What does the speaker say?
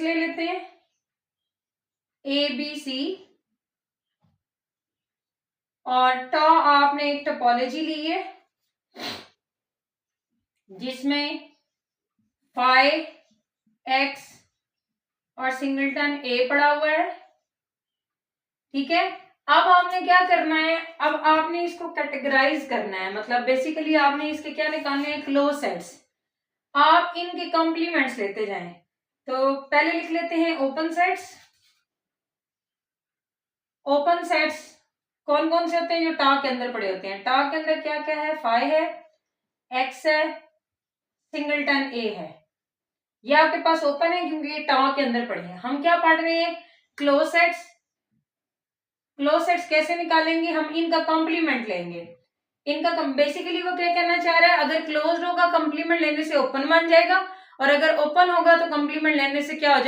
ले लेते हैं ए बी सी, और ट आपने एक टोपोलॉजी ली है जिसमें फाई एक्स और सिंगलटन ए पड़ा हुआ है। ठीक है, अब आपने क्या करना है, अब आपने इसको कैटेगराइज करना है, मतलब बेसिकली आपने इसके क्या निकालने हैं, क्लोज सेट्स। आप इनके कॉम्प्लीमेंट्स लेते जाएं। तो पहले लिख लेते हैं ओपन सेट्स। ओपन सेट्स कौन कौन से होते हैं, जो टा के अंदर पड़े होते हैं। टा के अंदर क्या क्या है, फाई है, एक्स है, सिंगलटन ए है। ये आपके पास ओपन है क्योंकि ये टा के अंदर पड़े हैं। हम क्या पढ़ रहे हैं, क्लोज सेट्स। क्लोज सेट्स कैसे निकालेंगे, हम इनका कॉम्प्लीमेंट लेंगे। इनका बेसिकली वो क्या कहना चाह रहा है, अगर क्लोज्ड होगा कॉम्प्लीमेंट लेने से ओपन बन जाएगा, और अगर ओपन होगा तो कॉम्प्लीमेंट लेने से क्या हो जाएगा,